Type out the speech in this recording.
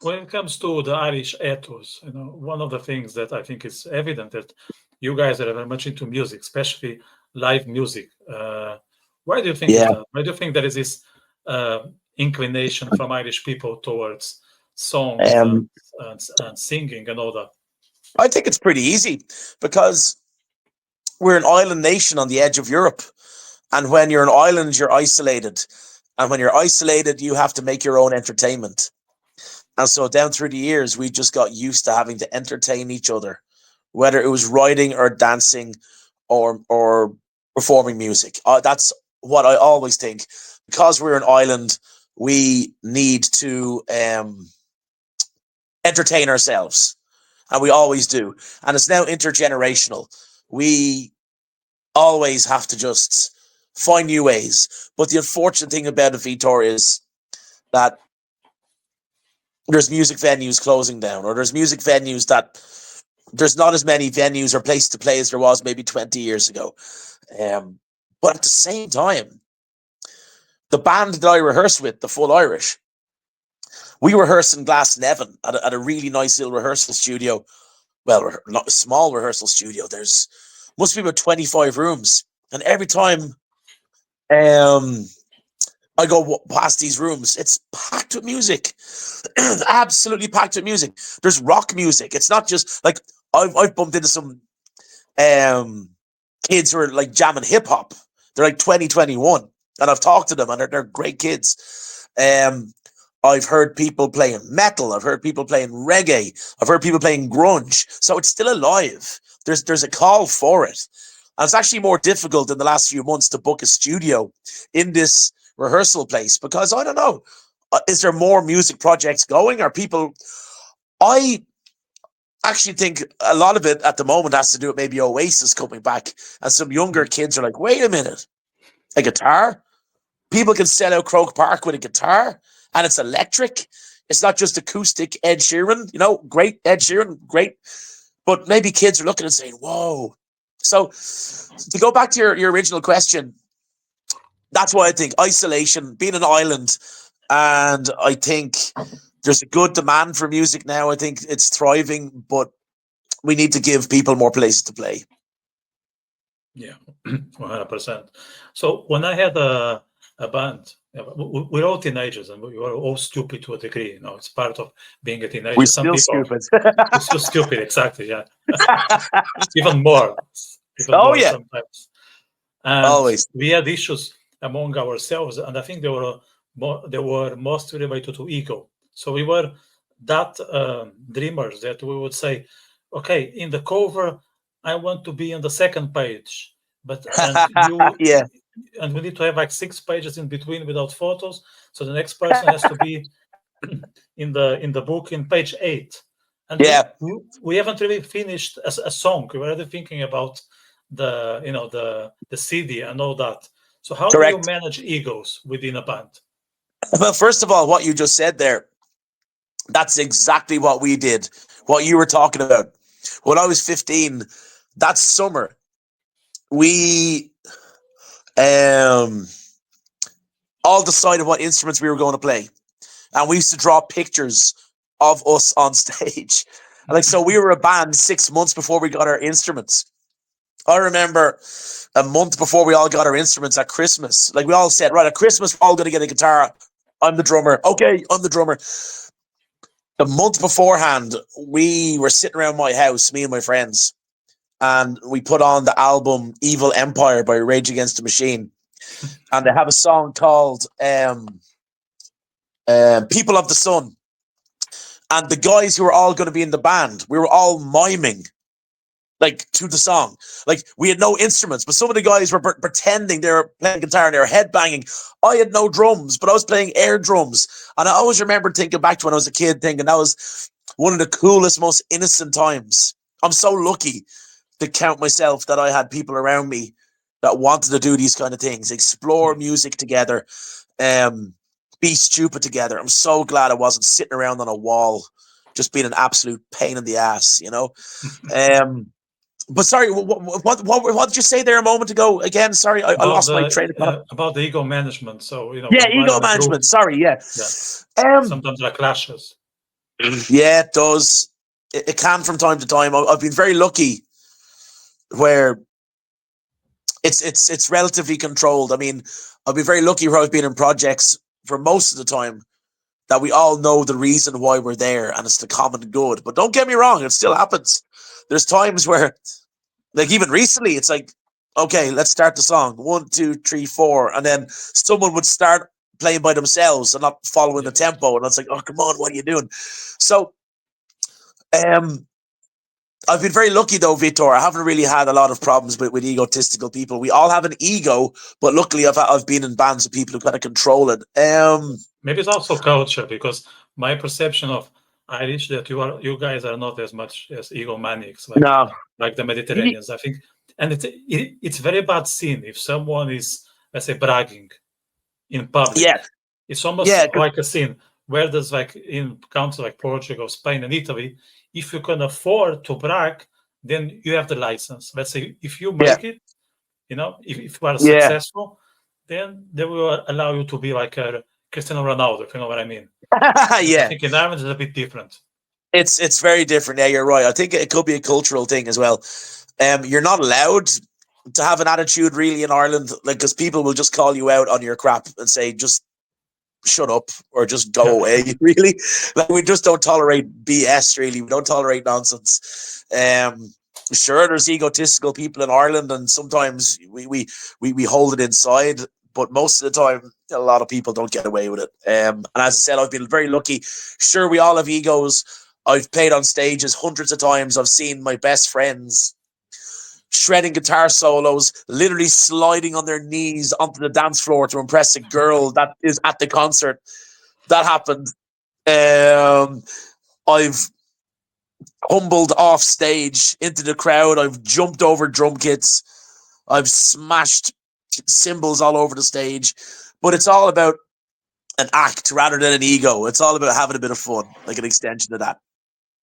when it comes to the Irish ethos, one of the things that I think is evident that you guys are very much into music, especially live music. Why do you think is Yeah. that? Why do you think there is this uh, inclination from Irish people towards songs Um, and singing and all that? I think it's pretty easy because we're an island nation on the edge of Europe. And when you're an island, you're isolated. And when you're isolated, you have to make your own entertainment. And so down through the years, we just got used to having to entertain each other, whether it was writing or dancing or performing music. That's what I always think. Because we're an island, we need to entertain ourselves. And we always do. And it's now intergenerational. We always have to just find new ways. But the unfortunate thing about it, Vitor, is that there's music venues closing down, or there's music venues that there's not as many venues or places to play as there was maybe 20 years ago. But at the same time, the band that I rehearse with, the Full Irish, we rehearse in Glasnevin at a really nice little rehearsal studio. Well, not a small rehearsal studio. There's must be about 25 rooms. And every time I go past these rooms, it's packed with music. Absolutely packed with music. There's rock music. It's not just like I've bumped into some kids who are like jamming hip hop. They're like 20, 21. And I've talked to them and they're great kids. I've heard people playing metal. I've heard people playing reggae. I've heard people playing grunge. So it's still alive. There's a call for it. And it's actually more difficult in the last few months to book a studio in this rehearsal place because I don't know, is there more music projects going? Are people? I actually think a lot of it at the moment has to do with maybe Oasis coming back, and some younger kids are like, wait a minute, a guitar? People can sell out Croke Park with a guitar, and it's electric. It's not just acoustic Ed Sheeran, great Ed Sheeran, great. But maybe kids are looking and saying, whoa. So to go back to your original question, that's why I think isolation, being an island, and I think there's a good demand for music now. I think it's thriving, but we need to give people more places to play. Yeah, 100%. So when I had a band, we're all teenagers and we were all stupid to a degree. It's part of being a teenager. We're Some still people, stupid. we're still stupid, exactly. Yeah, even more Oh yeah, sometimes. And always. we had issues among ourselves, and I think they were mostly related to ego. So we were that dreamers that we would say, okay, in the cover, I want to be on the second page, Yeah. and we need to have like 6 pages in between without photos. So the next person has to be in the book in page 8. And Yeah. we haven't really finished a song. We were already thinking about the CD and all that. So how Correct. do you manage egos within a band? Well, first of all, what you just said there, that's exactly what we did. What you were talking about. When I was 15, that summer, we all decided what instruments we were going to play. And we used to draw pictures of us on stage. So we were a band 6 months before we got our instruments. I remember a month before we all got our instruments at Christmas. Like we all said, right, at Christmas, we're all going to get a guitar. I'm the drummer. Okay, I'm the drummer. The month beforehand, we were sitting around my house, me and my friends, and we put on the album Evil Empire by Rage Against the Machine. And they have a song called People of the Sun. And the guys who were all going to be in the band, we were all miming to the song. We had no instruments, but some of the guys were pretending they were playing guitar and they were headbanging. I had no drums, but I was playing air drums. And I always remember thinking back to when I was a kid, thinking that was one of the coolest, most innocent times. I'm so lucky to count myself that I had people around me that wanted to do these kind of things, explore music together, be stupid together. I'm so glad I wasn't sitting around on a wall just being an absolute pain in the ass, But sorry, what did you say there a moment ago? Again, sorry, I lost my train of thought. About the ego management. So Yeah, ego management. Sorry, yeah. Sometimes there are clashes. Yeah, it does. It can from time to time. I've been very lucky where it's relatively controlled. I mean, I've been very lucky where I've been in projects for most of the time that we all know the reason why we're there and it's the common good. But don't get me wrong, it still happens. There's times where, like even recently, it's like, okay, let's start the song. 1, 2, 3, 4. And then someone would start playing by themselves and not following the tempo. And it's like, oh, come on, what are you doing? So um I've been very lucky though, Vitor. I haven't really had a lot of problems with egotistical people. We all have an ego, but luckily I've been in bands with people who kind of control it. Maybe it's also culture, because my perception of Irish, that you guys are not as much as egomaniacs No. like the Mediterraneans, I think. And it's very bad seen if someone is, let's say, bragging in public. Yeah. It's almost like a sin. Where there's like in countries like Portugal, Spain, and Italy, if you can afford to brag, then you have the license. Let's say if you make it, if you are successful, then they will allow you to be like a Cristiano Ronaldo, if you know what I mean. Yeah. I think in Ireland it's a bit different. It's very different. Yeah, you're right. I think it could be a cultural thing as well. You're not allowed to have an attitude really in Ireland, like, because people will just call you out on your crap and say, just shut up or just go away. Really, like, we just don't tolerate BS. Really, we don't tolerate nonsense. Sure, there's egotistical people in Ireland, and sometimes we hold it inside. But most of the time, a lot of people don't get away with it. And as I said, I've been very lucky. Sure, we all have egos. I've played on stages hundreds of times. I've seen my best friends shredding guitar solos, literally sliding on their knees onto the dance floor to impress a girl that is at the concert. That happened. I've humbled off stage into the crowd. I've jumped over drum kits. I've smashed cymbals all over the stage. But it's all about an act rather than an ego. It's all about having a bit of fun, like an extension of that.